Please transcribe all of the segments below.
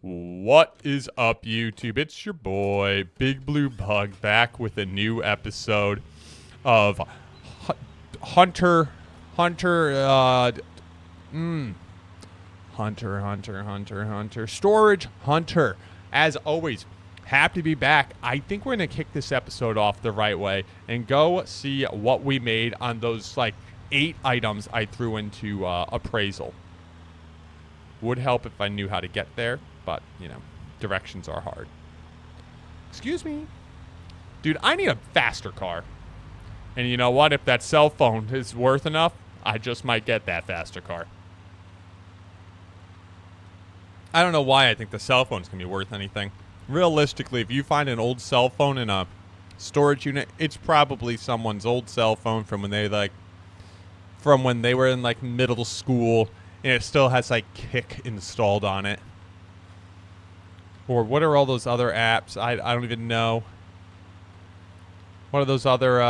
What is up, YouTube? It's your boy, Big Blue Bug, back with a new episode of Hunter, Hunter, Storage Hunter. As always, happy to be back. I think we're going to kick this episode off the right way and go see what we made on those, 8 items I threw into appraisal. Would help if I knew how to get there, but, directions are hard. Excuse me. Dude, I need a faster car. And you know what? If that cell phone is worth enough, I just might get that faster car. I don't know why I think the cell phone's going to be worth anything. Realistically, if you find an old cell phone in a storage unit, it's probably someone's old cell phone from when they were in middle school, and it still has Kik installed on it. Or what are all those other apps? I don't even know. What are those other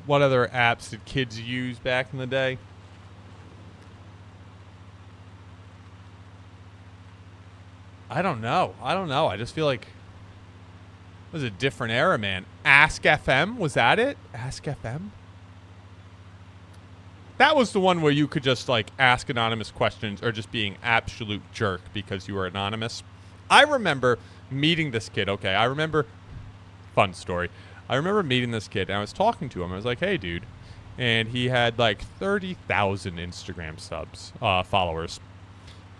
what other apps did kids use back in the day? I don't know. I just feel like it was a different era, man. Ask FM, was that it? Ask FM? That was the one where you could just ask anonymous questions or just being absolute jerk because you were anonymous. I remember meeting this kid. Okay, fun story. I remember meeting this kid and I was talking to him. I was like, "Hey, dude," and he had 30,000 Instagram followers.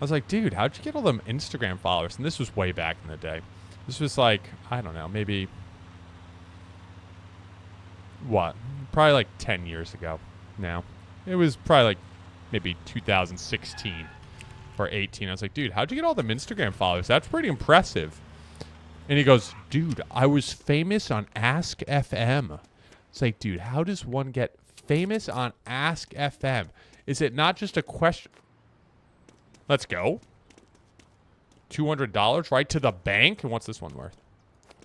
I was like, "Dude, how'd you get all them Instagram followers?" And this was way back in the day. This was I don't know, maybe probably 10 years ago now. It was probably maybe 2016 or 18. I was like, "Dude, how'd you get all them Instagram followers? That's pretty impressive." And he goes, "Dude, I was famous on Ask FM." It's like, dude, how does one get famous on Ask FM? Is it not just a question? Let's go. $200 right to the bank. And what's this one worth?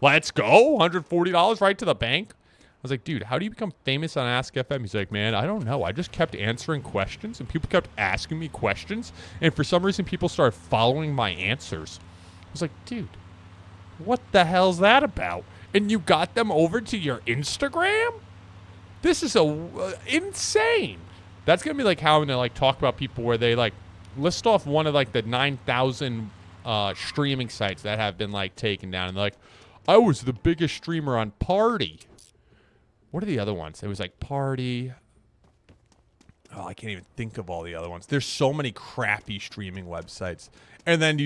Let's go. $140 right to the bank. I was like, dude, how do you become famous on Ask FM? He's like, man, I don't know. I just kept answering questions and people kept asking me questions. And for some reason, people started following my answers. I was like, dude, what the hell's that about? And you got them over to your Instagram? This is insane. That's going to be how I'm going to talk about people where they list off one of the 9,000 streaming sites that have been taken down. And they're like, I was the biggest streamer on Party. What are the other ones? It was Party. Oh, I can't even think of all the other ones. There's so many crappy streaming websites. And then,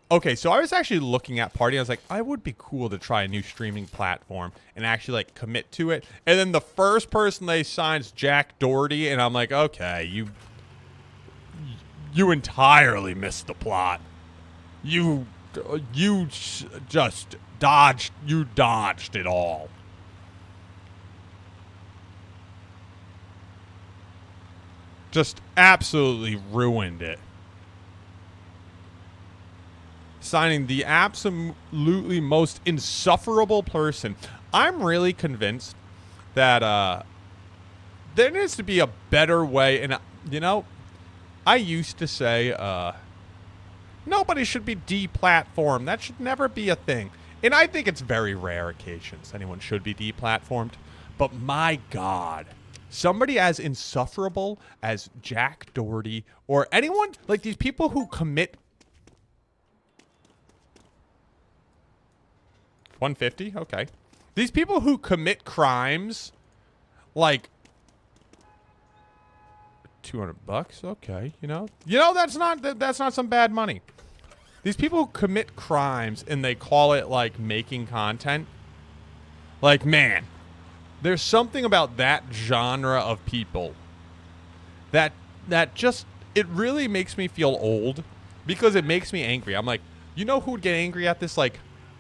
okay, so I was actually looking at Party. I was like, I would be cool to try a new streaming platform and actually commit to it. And then the first person they signed is Jack Doherty. And I'm like, okay, you entirely missed the plot. You just dodged it all. Just absolutely ruined it. Signing the absolutely most insufferable person. I'm really convinced that there needs to be a better way. And, I used to say nobody should be deplatformed. That should never be a thing. And I think it's very rare occasions anyone should be deplatformed. But my God. Somebody as insufferable as Jack Doherty or anyone these people who commit 150, okay. These people who commit crimes $200, okay, that's not some bad money. These people who commit crimes and they call it making content. Man, there's something about that genre of people that just, it really makes me feel old because it makes me angry. I'm like, who would get angry at this?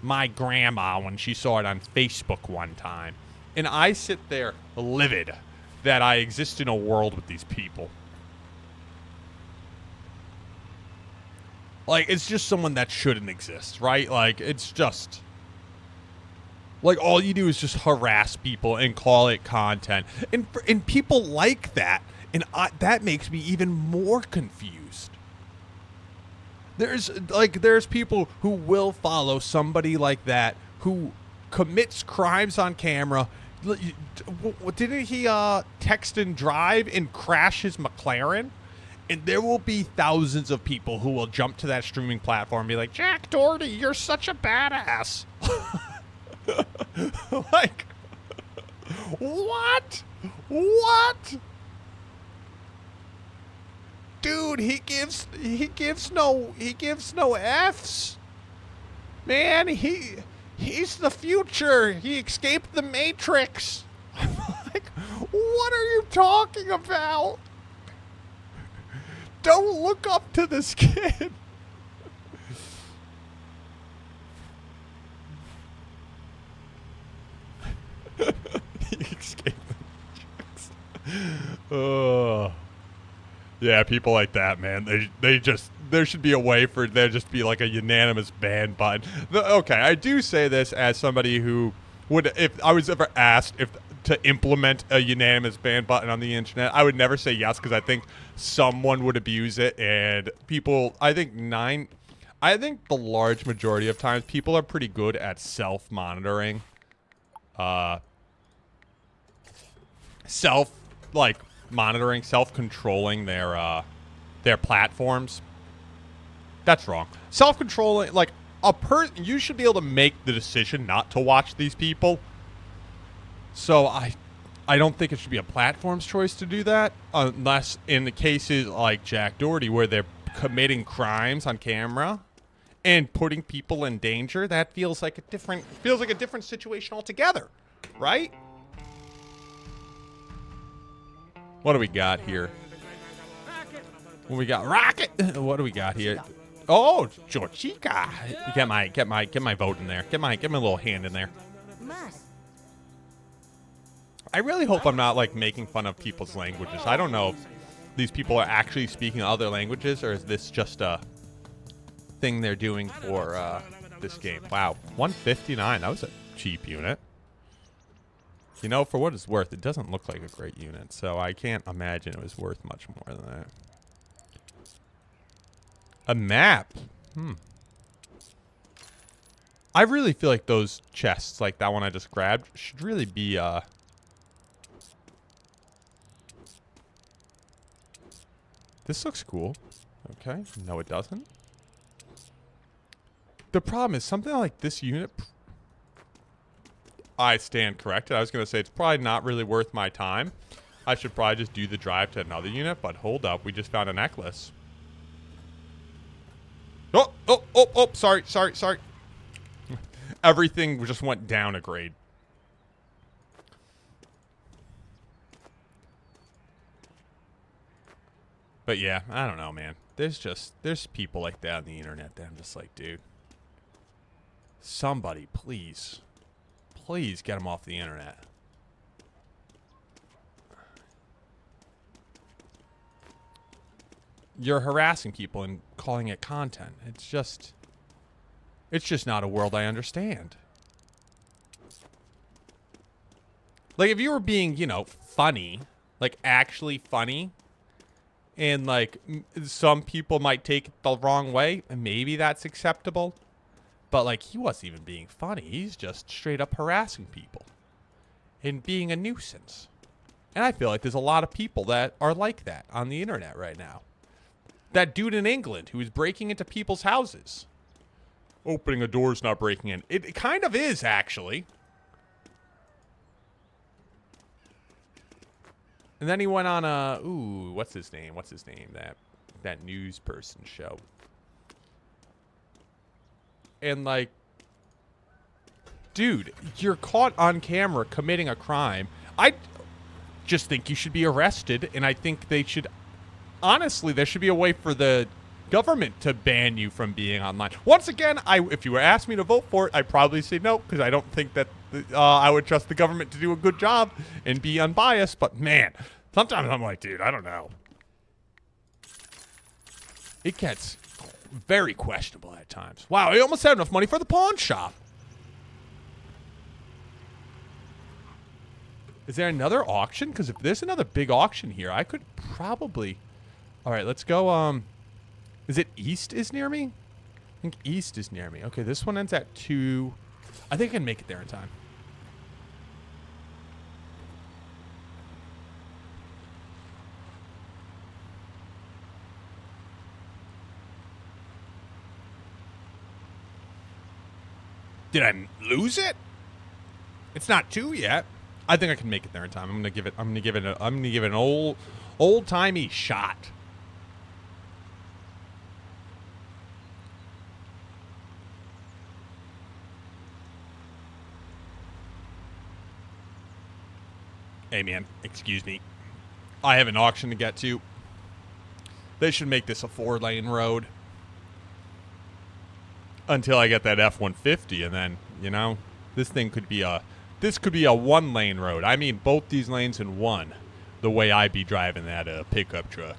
My grandma when she saw it on Facebook one time. And I sit there livid that I exist in a world with these people. It's just someone that shouldn't exist, right? It's just all you do is just harass people and call it content. And people like that. And that makes me even more confused. there's people who will follow somebody like that who commits crimes on camera. Didn't he text and drive and crash his McLaren? And there will be thousands of people who will jump to that streaming platform and be like, Jack Doherty, you're such a badass. Like, what? What? Dude, he gives no F's. Man, he's the future. He escaped the Matrix. Like, what are you talking about? Don't look up to this kid. He escaped the Matrix. Oh. Yeah, people like that, man. They just, there should be a way for there just be like a unanimous ban button. Okay, I do say this as somebody who would, if I was ever asked if to implement a unanimous ban button on the internet, I would never say yes because I think someone would abuse it, and people, I think the large majority of times people are pretty good at self-monitoring, self-controlling their platforms. That's wrong. Self-controlling, like you should be able to make the decision not to watch these people. So I don't think it should be a platform's choice to do that, unless in the cases like Jack Doherty where they're committing crimes on camera and putting people in danger. That feels like a different situation altogether, right? What do we got here? What we got? Rocket. What do we got here? Oh, Georgica. Get my vote in there. Get my little hand in there. I really hope I'm not like making fun of people's languages. I don't know if these people are actually speaking other languages or is this just a thing they're doing for this game. Wow, 159. That was a cheap unit. You know, for what it's worth, it doesn't look like a great unit, so I can't imagine it was worth much more than that. A map. I really feel like those chests, like that one I just grabbed, should really be This looks cool. Okay. No, it doesn't. The problem is something like this unit. I stand corrected. I was going to say it's probably not really worth my time. I should probably just do the drive to another unit, but hold up. We just found a necklace. Oh, sorry. Everything just went down a grade. But yeah, I don't know, man. There's people like that on the internet that I'm just like, dude. Somebody, please get them off the internet. You're harassing people and calling it content. It's just not a world I understand. Like, if you were being, you know, funny, like actually funny, and like some people might take it the wrong way, and maybe that's acceptable. But like, he wasn't even being funny. He's just straight up harassing people and being a nuisance. And I feel like there's a lot of people that are like that on the internet right now. That dude in England who is breaking into people's houses. Opening a door is not breaking in. It kind of is, actually. And then he went on a, ooh, what's his name? That news person show. And like, dude, you're caught on camera committing a crime. I just think you should be arrested, and I think they should, honestly, there should be a way for the government to ban you from being online. Once again, if you were asked me to vote for it, I'd probably say no, because I don't think that I would trust the government to do a good job and be unbiased. But man, sometimes I'm like, dude, I don't know. It gets very questionable at times. Wow, I almost had enough money for the pawn shop. Is there another auction? Because if there's another big auction here, I could probably... All right, let's go. Is it east is near me? I think east is near me. Okay, this one ends at 2. I think I can make it there in time. Did I lose it? It's not 2 yet. I think I can make it there in time. I'm gonna give it an old-timey shot. Hey man, excuse me. I have an auction to get to. They should make this a 4-lane road. Until I get that F-150, and then, you know, this could be a 1-lane road. I mean, both these lanes in one. The way I be driving that pickup truck.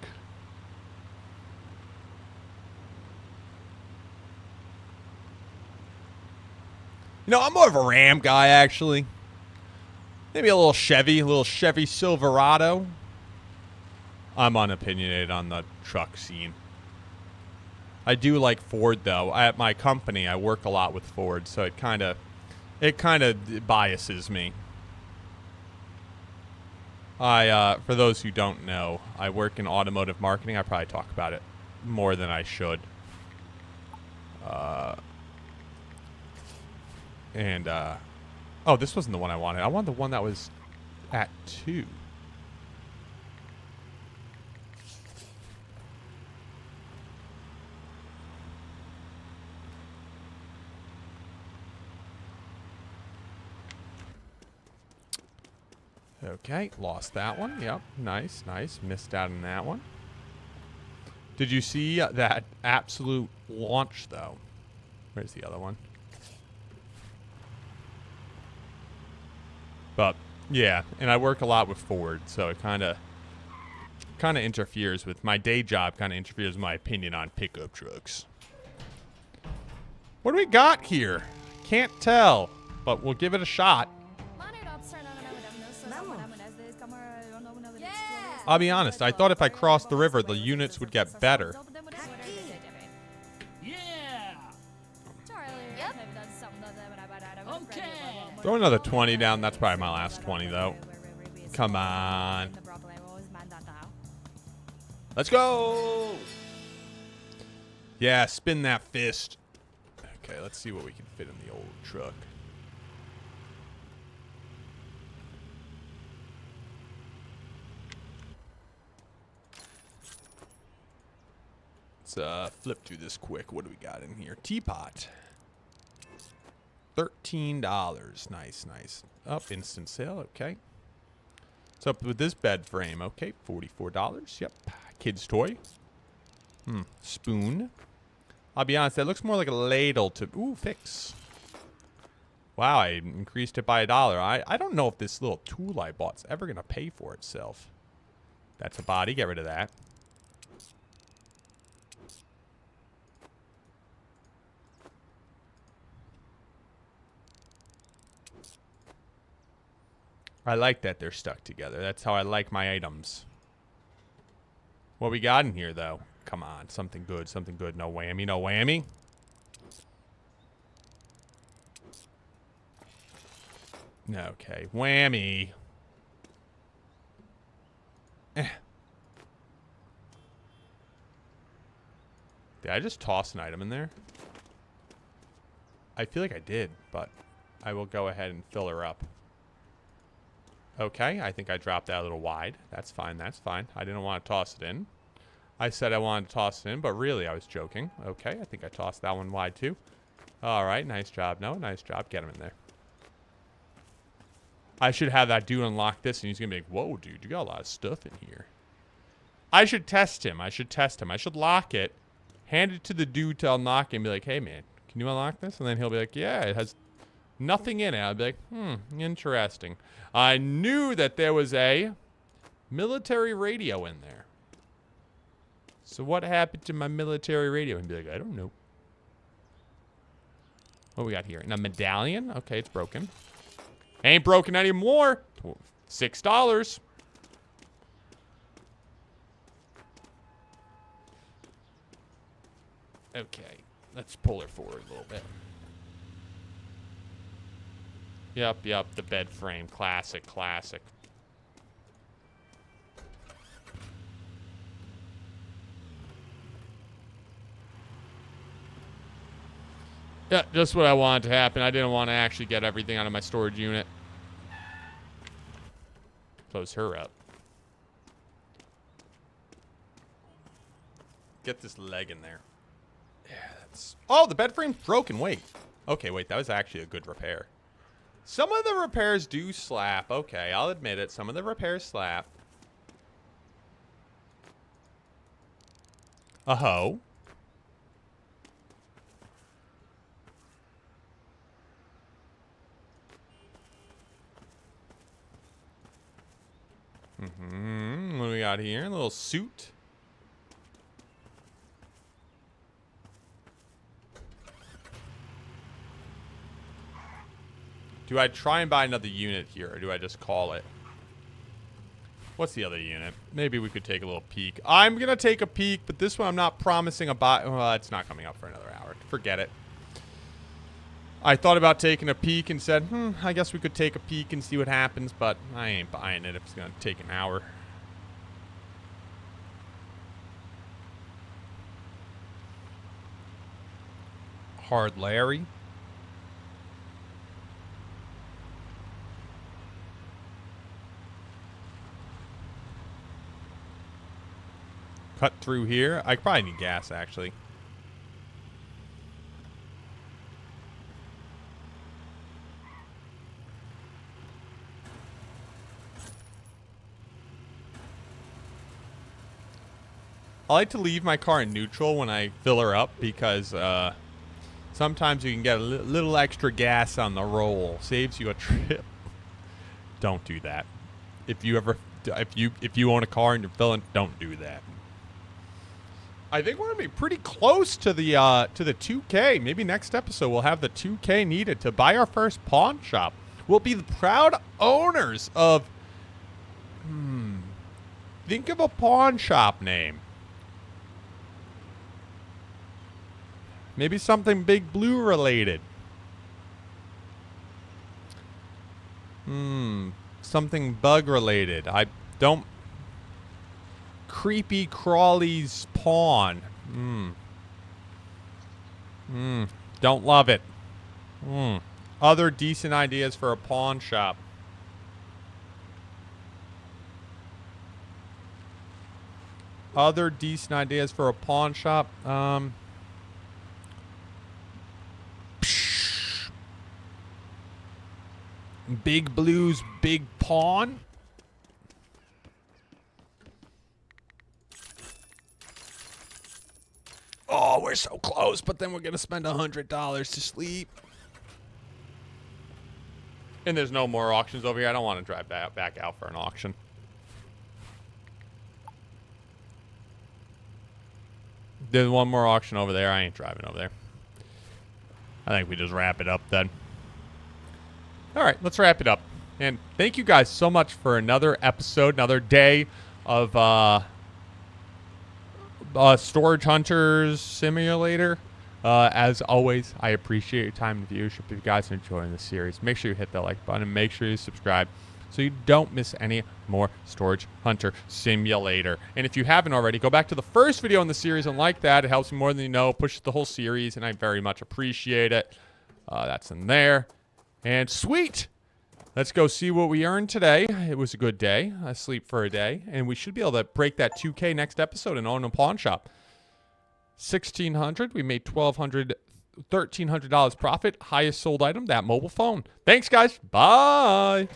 You know, I'm more of a Ram guy, actually. Maybe a little Chevy Silverado. I'm unopinionated on the truck scene. I do like Ford, though. At my company, I work a lot with Ford, so it kind of biases me. For those who don't know, I work in automotive marketing. I probably talk about it more than I should. Oh, this wasn't the one I wanted. I wanted the one that was at 2. Okay, lost that one. Yep, nice. Missed out on that one. Did you see that absolute launch, though? Where's the other one? But, yeah, and I work a lot with Ford, so it kind of interferes with my day job, kind of interferes with my opinion on pickup trucks. What do we got here? Can't tell, but we'll give it a shot. I'll be honest, I thought if I crossed the river, the units would get better. Yeah. Okay. Throw another 20 down. That's probably my last 20, though. Come on. Let's go. Yeah, spin that fist. Okay, let's see what we can fit in the old truck. Let's flip through this quick. What do we got in here? Teapot. $13. Nice. Up, instant sale. Okay. What's up with this bed frame? Okay, $44. Yep. Kid's toy. Spoon. I'll be honest, that looks more like a ladle to... Ooh, fix. Wow, I increased it by $1. I don't know if this little tool I bought's ever going to pay for itself. That's a body. Get rid of that. I like that they're stuck together. That's how I like my items. What we got in here, though? Come on, something good. No whammy, no whammy. Okay, whammy. Did I just toss an item in there? I feel like I did, but I will go ahead and fill her up. Okay, I think I dropped that a little wide. That's fine. I didn't want to toss it in. I said I wanted to toss it in, but really I was joking. Okay, I think I tossed that one wide too. All right, nice job, Noah. Nice job. Get him in there. I should have that dude unlock this, and he's going to be like, whoa, dude, you got a lot of stuff in here. I should test him. I should lock it, hand it to the dude to unlock it, and be like, hey, man, can you unlock this? And then he'll be like, yeah, it has nothing in it. I'll be like, interesting. I knew that there was a military radio in there. So what happened to my military radio? And be like, I don't know. What we got here? And a medallion? Okay, it's broken. Ain't broken anymore. $6. Okay. Let's pull her forward a little bit. Yep. The bed frame. Classic. Yeah, just what I wanted to happen. I didn't want to actually get everything out of my storage unit. Close her up. Get this leg in there. Yeah, that's... Oh, the bed frame's broken. Wait. Okay, wait. That was actually a good repair. Some of the repairs do slap. Okay, I'll admit it. Some of the repairs slap. A hoe. What do we got here? A little suit. Do I try and buy another unit here, or do I just call it? What's the other unit? Maybe we could take a little peek. I'm going to take a peek, but this one I'm not promising a buy. Well, it's not coming up for another hour. Forget it. I thought about taking a peek and said, I guess we could take a peek and see what happens, but I ain't buying it if it's going to take an hour. Hard Larry. Cut through here. I probably need gas, actually. I like to leave my car in neutral when I fill her up because sometimes you can get a little extra gas on the roll. Saves you a trip. Don't do that. If you own a car and you're filling, don't do that. I think we're gonna be pretty close to the 2K. Maybe next episode we'll have the 2K needed to buy our first pawn shop. We'll be the proud owners of. Think of a pawn shop name. Maybe something Big Blue related. Something bug related. I don't. Creepy Crawly's pawn. Don't love it. Other decent ideas for a pawn shop. Other decent ideas for a pawn shop. Big Blue's Big Pawn. Oh, we're so close, but then we're going to spend $100 to sleep. And there's no more auctions over here. I don't want to drive back out for an auction. There's one more auction over there. I ain't driving over there. I think we just wrap it up then. All right, let's wrap it up. And thank you guys so much for another episode, another day of Storage Hunters Simulator. As always, I appreciate your time and viewership. If you guys are enjoying this series, make sure you hit that like button and make sure you subscribe so you don't miss any more Storage Hunter Simulator. And if you haven't already, go back to the first video in the series and like that. It helps me more than you know, pushes the whole series, and I very much appreciate it. That's in there. And sweet! Let's go see what we earned today. It was a good day. I sleep for a day. And we should be able to break that 2K next episode and own a pawn shop. $1,600. We made $1,300 profit. Highest sold item, that mobile phone. Thanks, guys. Bye.